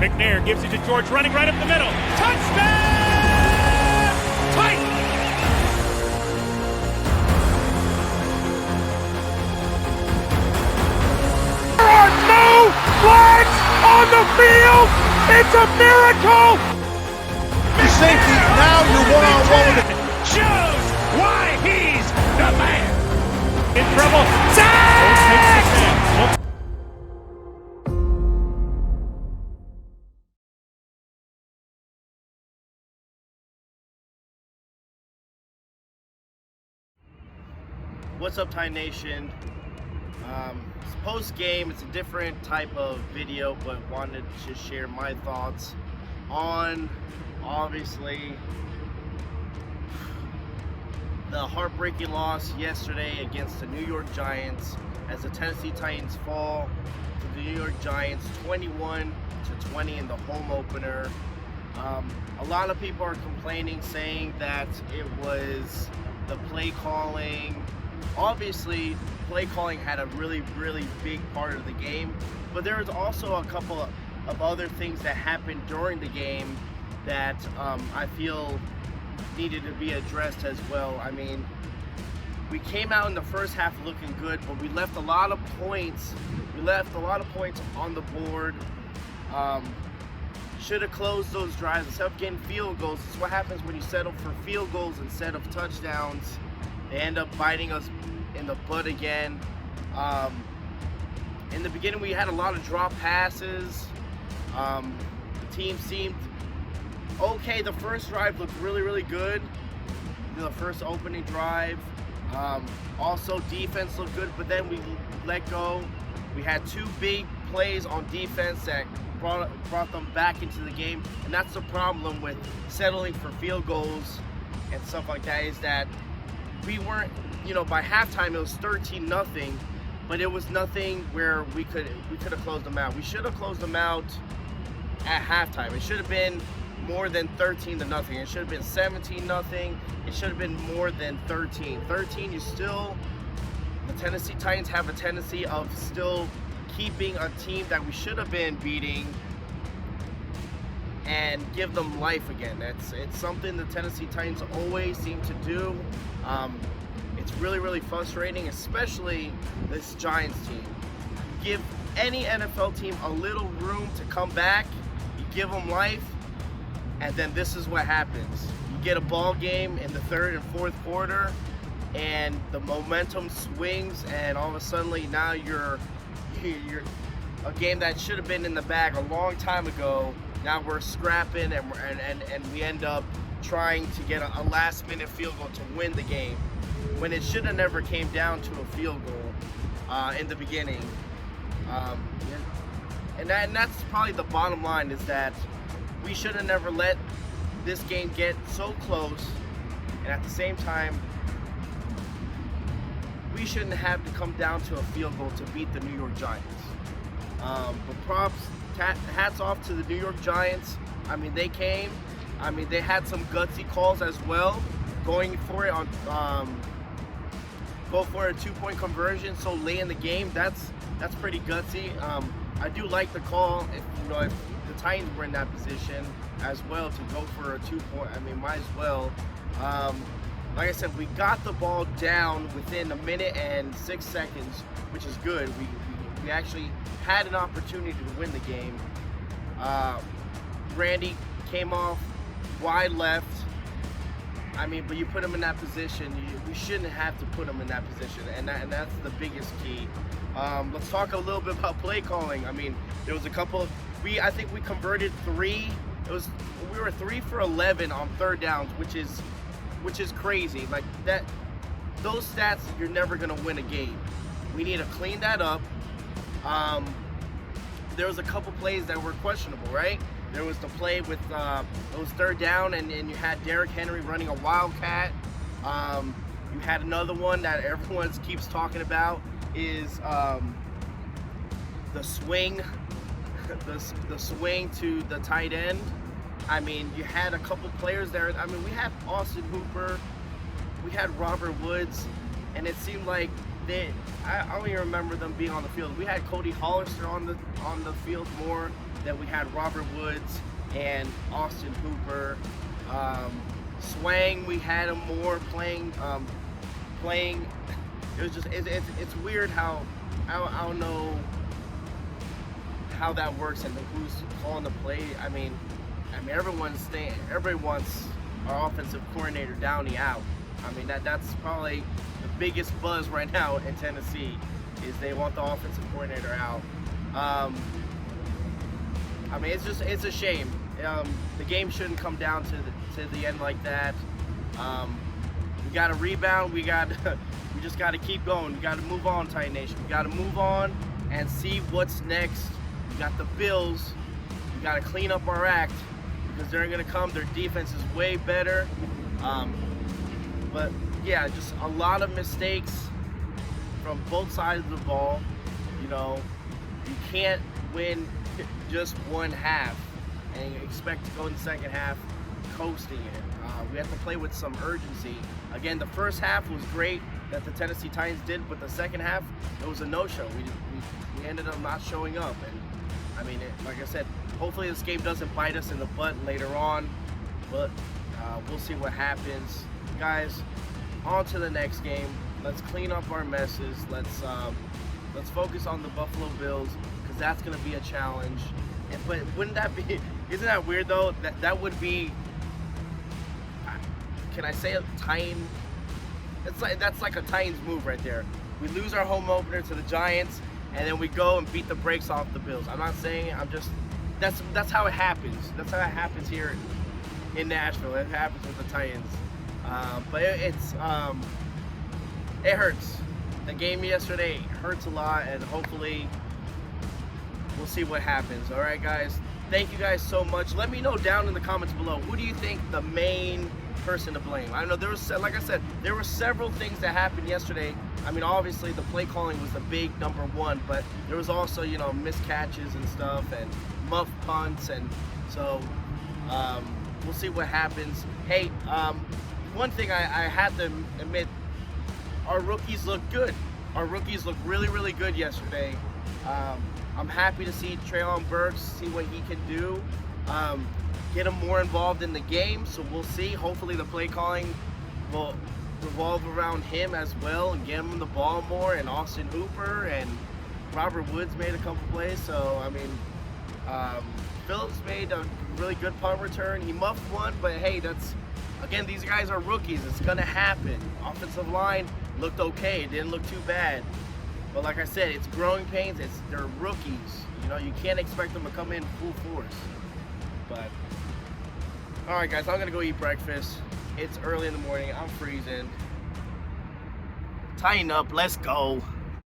McNair gives it to George, running right up the middle. Touchdown! Titans! There are no flags on the field! It's a miracle! Your safety, now you're one-on-one with it. Shows why he's the man! In trouble. Sack! What's up, Titan Nation? It's post-game. It's a different type of video, but wanted to share my thoughts on, obviously, the heartbreaking loss yesterday against the New York Giants as the Tennessee Titans fall to the New York Giants 21-20 in the home opener. A lot of people are complaining, saying that it was the play calling. Obviously, play calling had a really big part of the game, but there was also a couple of other things that happened during the game that I feel needed to be addressed as well. I mean, we came out in the first half looking good, but we left a lot of points. We left a lot of points on the board. Should have closed those drives instead of getting field goals. This is what happens when you settle for field goals instead of touchdowns. They end up biting us in the butt again. In the beginning, we had a lot of drop passes. The team seemed okay. The first drive looked really good. The first opening drive. Also, defense looked good, but then we let go. We had two big plays on defense that brought them back into the game, and that's the problem with settling for field goals and stuff like that, is that we weren't, by halftime it was 13-0, but it was nothing where we could have closed them out. We should have closed them out at halftime. It should have been more than 13-0. It should have been 17-0. It should have been more than 13. 13, the Tennessee Titans have a tendency of still keeping a team that we should have been beating and give them life again. It's something the Tennessee Titans always seem to do. It's really frustrating, especially this Giants team. Give any NFL team a little room to come back, you give them life, and then this is what happens. You get a ball game in the third and fourth quarter, and the momentum swings, and all of a sudden now you're a game that should have been in the bag a long time ago. Now we're scrapping, and we end up trying to get a last-minute field goal to win the game, when it should have never came down to a field goal in the beginning. And that's probably the bottom line, is that we should have never let this game get so close, and at the same time, we shouldn't have to come down to a field goal to beat the New York Giants. But hats off to the New York Giants. I mean, they came. I mean, they had some gutsy calls as well, going for it go for a 2-point conversion so late in the game. That's pretty gutsy. I do like the call. If the Titans were in that position as well to go for a 2-point, I mean, might as well. Like I said, we got the ball down within a minute and 6 seconds, which is good. We actually had an opportunity to win the game. Randy came off wide left. I mean, but you put him in that position. We shouldn't have to put him in that position, and that's the biggest key. Let's talk a little bit about play calling. I mean, there was a couple. I think we converted 3. We were 3 for 11 on third downs, which is crazy. Like that, those stats, you're never gonna win a game. We need to clean that up. There was a couple plays that were questionable, right? There was the play with it was third down, and you had Derrick Henry running a wildcat. You had another one that everyone keeps talking about, is the swing, the swing to the tight end. I mean, you had a couple players there. I mean, we had Austin Hooper, we had Robert Woods, and it seemed like I don't even remember them being on the field. We had Cody Hollister on the field more. that we had Robert Woods and Austin Hooper. Swang, we had him more playing. It was just it's weird how I don't know how that works and who's calling the play. I mean everybody wants our offensive coordinator Downey out. I mean that's probably the biggest buzz right now in Tennessee is they want the offensive coordinator out. I mean it's a shame. The game shouldn't come down to the end like that. We got to rebound. We just got to keep going. We got to move on, Titan Nation. We got to move on and see what's next. We got the Bills. We got to clean up our act because they're going to come. Their defense is way better. But yeah, just a lot of mistakes from both sides of the ball. You know, you can't win just one half and expect to go in the second half coasting it. We have to play with some urgency. Again, the first half was great that the Tennessee Titans did, but the second half, it was a no-show. We ended up not showing up. And I mean, like I said, hopefully this game doesn't bite us in the butt later on, but we'll see what happens. Guys, on to the next game. Let's clean up our messes. Let's focus on the Buffalo Bills because that's going to be a challenge. But wouldn't that be? Isn't that weird though? That would be. Can I say a Titan? That's like a Titans move right there. We lose our home opener to the Giants, and then we go and beat the brakes off the Bills. I'm not saying it. I'm just. That's how it happens. That's how it happens here in Nashville. It happens with the Titans. But it hurts. The game yesterday hurts a lot, and hopefully we'll see what happens. All right, guys. Thank you guys so much. Let me know down in the comments below. Who do you think the main person to blame? I know there was, like I said, there were several things that happened yesterday. I mean, obviously the play calling was the big number one, but there was also, you know, miscatches and stuff and muff punts, and so we'll see what happens. Hey, one thing I have to admit, our rookies look good. Our rookies look really, really good yesterday. I'm happy to see Treylon Burks, see what he can do, get him more involved in the game, so we'll see. Hopefully the play calling will revolve around him as well and get him the ball more, and Austin Hooper and Robert Woods made a couple plays, so I mean, Phillips made a really good punt return. He muffed one, but hey, that's, again, these guys are rookies. It's going to happen. Offensive line looked okay. It didn't look too bad. But like I said, it's growing pains. They're rookies. You know, you can't expect them to come in full force. But, all right, guys, I'm going to go eat breakfast. It's early in the morning. I'm freezing. Tighten up. Let's go.